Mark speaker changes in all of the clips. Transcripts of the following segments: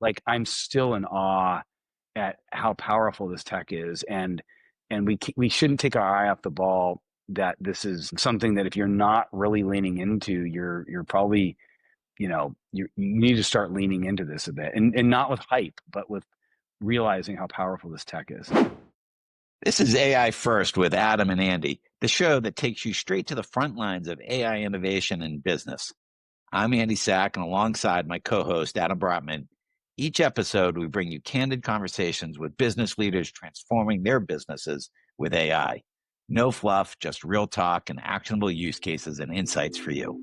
Speaker 1: like I'm still in awe at how powerful this tech is, and we shouldn't take our eye off the ball. That this is something that if you're not really leaning into, you're probably, you need to start leaning into this a bit, and not with hype, but with realizing how powerful this tech is.
Speaker 2: This is AI First with Adam and Andy, the show that takes you straight to the front lines of AI innovation and business. I'm Andy Sack, and alongside my co host, Adam Brotman, each episode we bring you candid conversations with business leaders transforming their businesses with AI. No fluff, just real talk and actionable use cases and insights for you.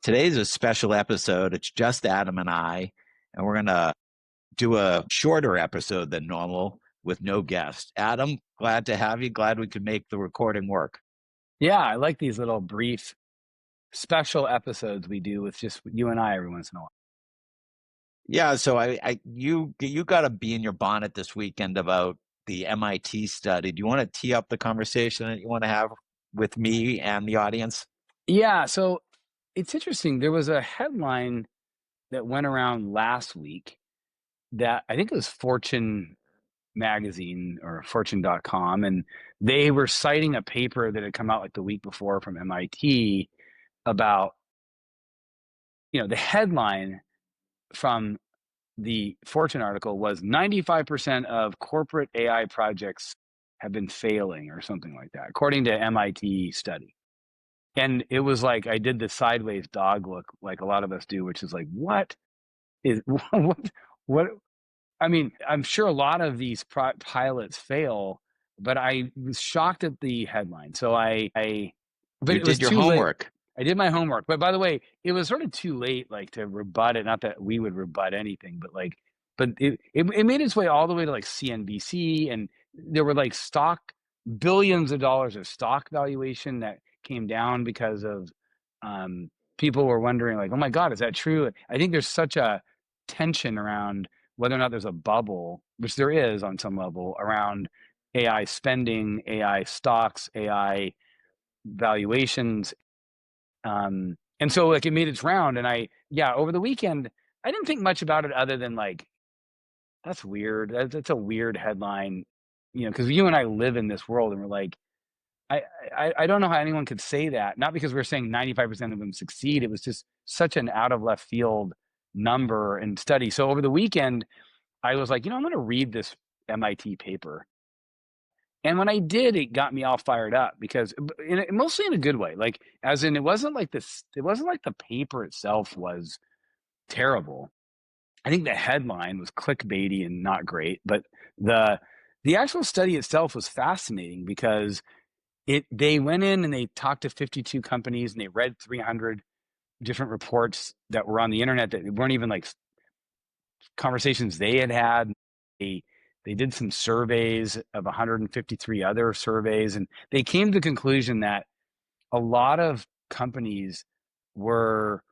Speaker 2: Today's a special episode. It's just Adam and I, and we're going to do a shorter episode than normal with no guest. Adam, glad to have you. Glad we could make the recording work.
Speaker 1: Yeah, I like these little brief special episodes we do with just you and I every once in a while.
Speaker 2: Yeah, so you got to be in your bonnet this weekend about the MIT study. Do you want to tee up the conversation that you want to have with me and the audience?
Speaker 1: Yeah, so it's interesting. There was a headline that went around last week that I think it was Fortune magazine or fortune.com, and they were citing a paper that had come out like the week before from MIT about, the headline from the Fortune article was 95% of corporate AI projects have been failing or something like that, according to MIT study. And it was like I did the sideways dog look like a lot of us do, which is like, what is what? I mean, I'm sure a lot of these pilots fail, but I was shocked at the headline. So but
Speaker 2: You
Speaker 1: it was
Speaker 2: did your
Speaker 1: too late.
Speaker 2: homework.
Speaker 1: I did my homework. But by the way, it was sort of too late, like to rebut it. Not that we would rebut anything, but it made its way all the way to like CNBC, and there were like billions of dollars of stock valuation that came down because of people were wondering like, oh my God, is that true? I think there's such a tension around whether or not there's a bubble, which there is on some level, around AI spending, AI stocks, AI valuations. And so like it made its round. And over the weekend, I didn't think much about it other than like, that's weird. That's a weird headline, because you and I live in this world and we're like, I don't know how anyone could say that. Not because we're saying 95% of them succeed. It was just such an out of left field number and study. So over the weekend, I was like, I'm going to read this MIT paper. And when I did, it got me all fired up because mostly in a good way. Like, as in, it wasn't like the paper itself was terrible. I think the headline was clickbaity and not great, but the actual study itself was fascinating because they went in and they talked to 52 companies and they read 300 different reports that were on the internet that weren't even like conversations they had. They did some surveys of 153 other surveys, and they came to the conclusion that a lot of companies were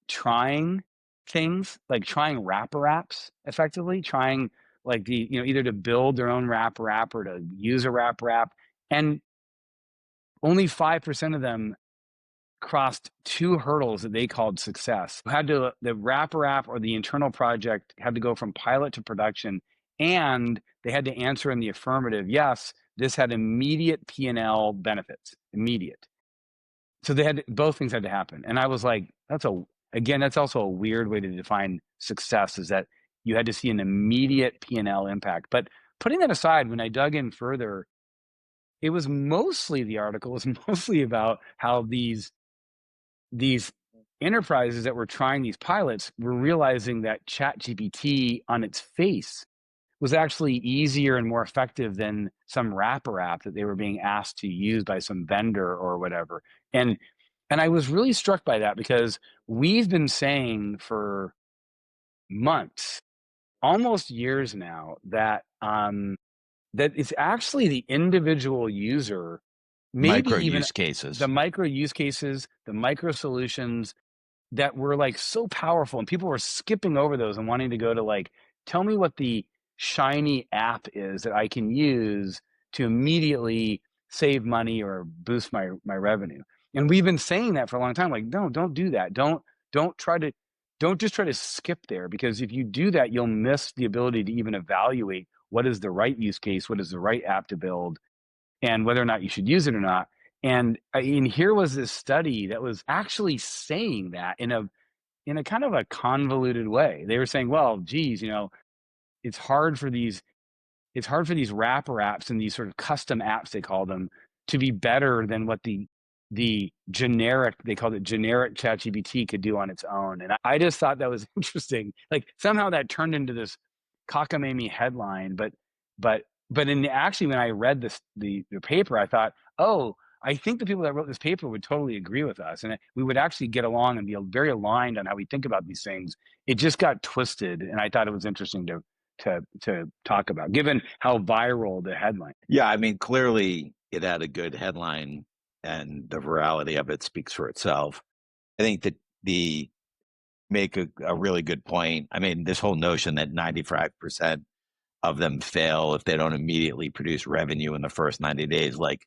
Speaker 1: trying things like trying wrapper apps, effectively trying like either to build their own wrapper app or to use a wrapper app, and only 5% of them crossed two hurdles that they called success. The wrapper app or the internal project had to go from pilot to production, and they had to answer in the affirmative, yes, this had immediate P&L benefits, immediate. So both things had to happen. And I was like, that's also a weird way to define success, is that you had to see an immediate P&L impact. But putting that aside, when I dug in further, the article was mostly about how these enterprises that were trying these pilots were realizing that ChatGPT on its face was actually easier and more effective than some wrapper app that they were being asked to use by some vendor or whatever. And I was really struck by that because we've been saying for months, almost years now, that that it's actually the individual user, maybe
Speaker 2: Micro
Speaker 1: even
Speaker 2: use cases.
Speaker 1: the micro use cases, the micro solutions that were like so powerful, and people were skipping over those and wanting to go to like, tell me what the shiny app is that I can use to immediately save money or boost my revenue. And we've been saying that for a long time. Like, no, don't do that. Don't try to don't just try to skip there, because if you do that, you'll miss the ability to even evaluate what is the right use case, what is the right app to build, and whether or not you should use it or not. And here was this study that was actually saying that in a kind of a convoluted way. They were saying, well, geez, it's hard for these wrapper apps and these sort of custom apps, they call them, to be better than what the generic, they called it generic ChatGPT, could do on its own. And I just thought that was interesting. Like somehow that turned into this cockamamie headline, but in actually when I read the paper, I thought, oh, I think the people that wrote this paper would totally agree with us, and we would actually get along and be very aligned on how we think about these things. It just got twisted, and I thought it was interesting to talk about, given how viral the headline.
Speaker 2: Yeah, I mean, clearly it had a good headline, and the virality of it speaks for itself. I think that the make a really good point. I mean, this whole notion that 95% of them fail if they don't immediately produce revenue in the first 90 days, like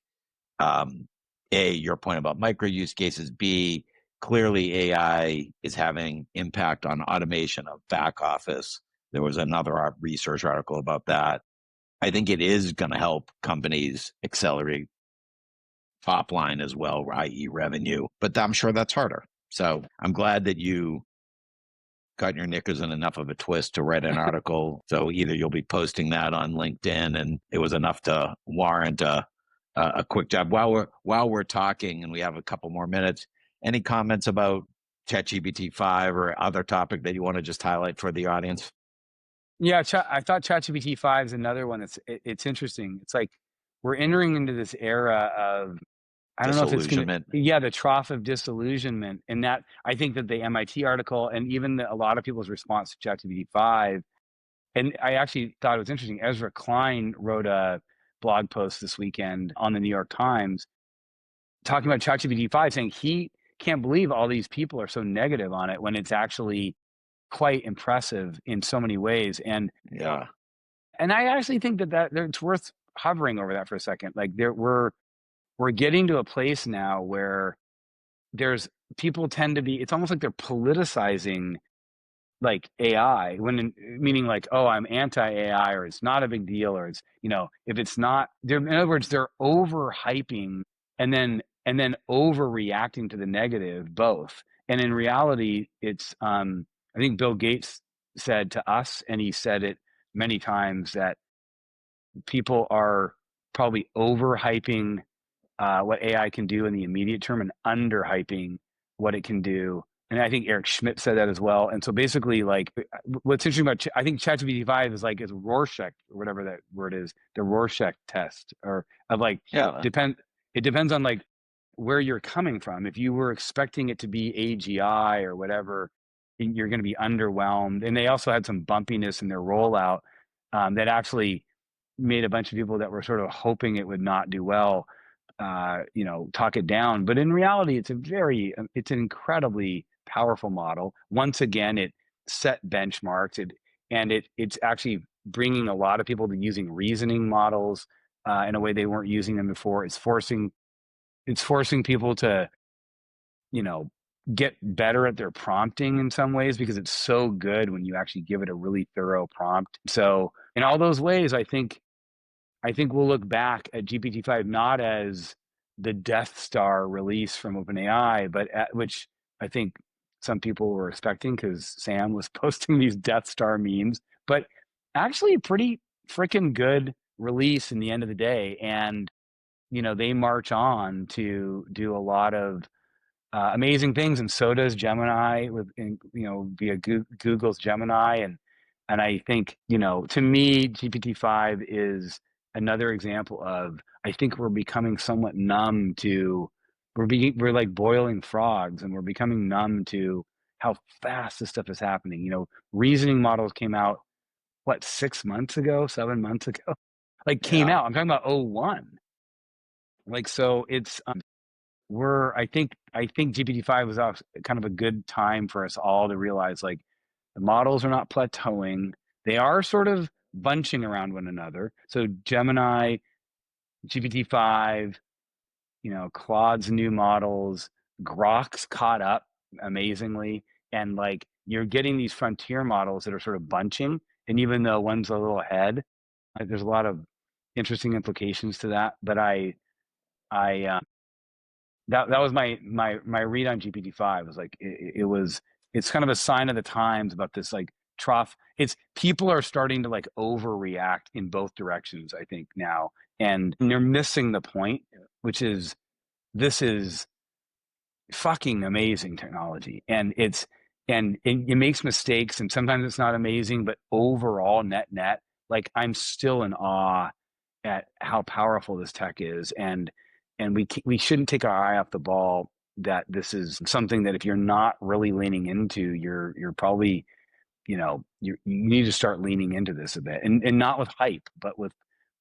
Speaker 2: A, your point about micro use cases, B, clearly AI is having impact on automation of back office. There was another research article about that. I think it is going to help companies accelerate top line as well, i.e. revenue, but I'm sure that's harder. So I'm glad that you got your knickers in enough of a twist to write an article. So either you'll be posting that on LinkedIn, and it was enough to warrant a quick job. While we're talking, and we have a couple more minutes, any comments about ChatGPT-5 or other topic that you want to just highlight for the audience?
Speaker 1: Yeah, I thought ChatGPT-5 is another one it's interesting. It's like we're entering into this era of, I don't know if it's going to,
Speaker 2: Disillusionment.
Speaker 1: yeah, the trough of disillusionment. And that, I think that the MIT article and even a lot of people's response to ChatGPT-5, and I actually thought it was interesting. Ezra Klein wrote a blog post this weekend on the New York Times talking about ChatGPT-5, saying he can't believe all these people are so negative on it when it's actually quite impressive in so many ways.
Speaker 2: Yeah.
Speaker 1: And I actually think that it's worth hovering over that for a second. Like we're getting to a place now where there's people tend to be, it's almost like they're politicizing like AI, meaning like, oh, I'm anti-AI, or it's not a big deal, or it's, if it's not, in other words, they're overhyping and then overreacting to the negative, both. And in reality, it's I think Bill Gates said to us, and he said it many times, that people are probably overhyping what AI can do in the immediate term and underhyping what it can do. And I think Eric Schmidt said that as well. And so basically, like, what's interesting about, I think ChatGPT-5 is like, is Rorschach, or whatever that word is, the Rorschach test, or of like,
Speaker 2: Yeah.
Speaker 1: it depends on like where you're coming from. If you were expecting it to be AGI or whatever, you're going to be underwhelmed. And they also had some bumpiness in their rollout that actually made a bunch of people that were sort of hoping it would not do well, talk it down. But in reality, it's an incredibly powerful model. Once again, it set benchmarks. It's actually bringing a lot of people to using reasoning models in a way they weren't using them before. It's forcing people to, get better at their prompting in some ways, because it's so good when you actually give it a really thorough prompt. So in all those ways, I think we'll look back at GPT-5 not as the Death Star release from OpenAI, but which I think some people were expecting, because Sam was posting these Death Star memes, but actually a pretty freaking good release in the end of the day. And, they march on to do a lot of amazing things, and so does Gemini via Google's Gemini, and I think, to me, GPT-5 is another example of, I think we're becoming somewhat numb to, we're like boiling frogs, and we're becoming numb to how fast this stuff is happening. Reasoning models came out, what, 6 months ago, 7 months ago, like came
Speaker 2: Yeah.
Speaker 1: out. I'm talking about '01. Like, so it's I think GPT-5 was kind of a good time for us all to realize, like, the models are not plateauing. They are sort of bunching around one another. So Gemini GPT-5, Claude's new models, Grok's caught up amazingly, and like you're getting these frontier models that are sort of bunching, and even though one's a little ahead, like, there's a lot of interesting implications to that. But I that was my read on GPT-5 was like it's kind of a sign of the times about this like trough. It's people are starting to like overreact in both directions, I think now, and they're missing the point, which is this is fucking amazing technology, and it makes mistakes, and sometimes it's not amazing, but overall net, like I'm still in awe at how powerful this tech is, and we shouldn't take our eye off the ball, that this is something that if you're not really leaning into, you're probably, you need to start leaning into this a bit, and not with hype, but with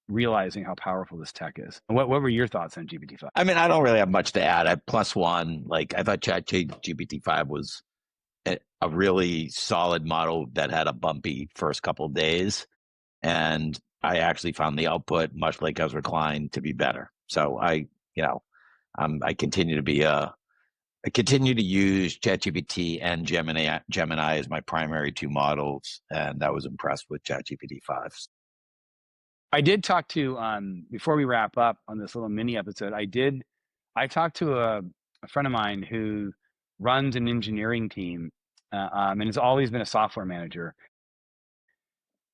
Speaker 1: realizing how powerful this tech is. What were your thoughts on GPT-5?
Speaker 2: I mean, I don't really have much to add. I plus one. Like I thought ChatGPT-5 was a really solid model that had a bumpy first couple of days, and I actually found the output, much like I was reclined, to be better. So I continue to be I continue to use ChatGPT and Gemini as my primary two models, and I was impressed with ChatGPT-5.
Speaker 1: I did talk to, before we wrap up on this little mini episode, I talked to a friend of mine who runs an engineering team, and has always been a software manager.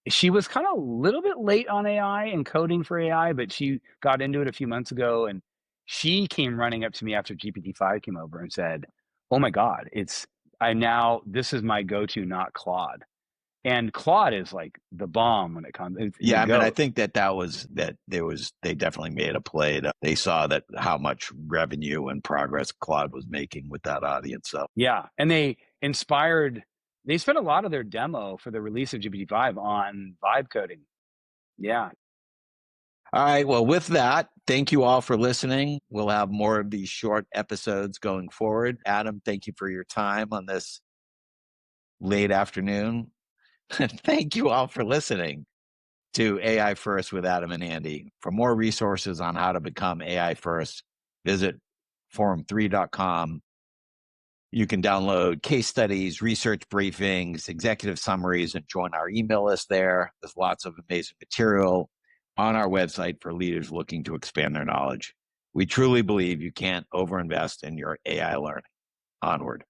Speaker 1: She was kind of a little bit late on AI and coding for AI, but she got into it a few months ago, and she came running up to me after GPT-5 came over and said, "Oh my God, this is my go-to, not Claude." And Claude is like the bomb when it comes. It's the
Speaker 2: Yeah, I mean, I
Speaker 1: goat.
Speaker 2: think they definitely made a play. They saw that how much revenue and progress Claude was making with that audience. So
Speaker 1: Yeah, and they spent a lot of their demo for the release of GPT-5 on vibe coding. Yeah.
Speaker 2: all right. Well, with that, thank you all for listening. We'll have more of these short episodes going forward. Adam, thank you for your time on this late afternoon. Thank you all for listening to AI First with Adam and Andy. For more resources on how to become AI First, visit forum3.com. You can download case studies, research briefings, executive summaries, and join our email list there. There's lots of amazing material on our website for leaders looking to expand their knowledge. We truly believe you can't overinvest in your AI learning. Onward.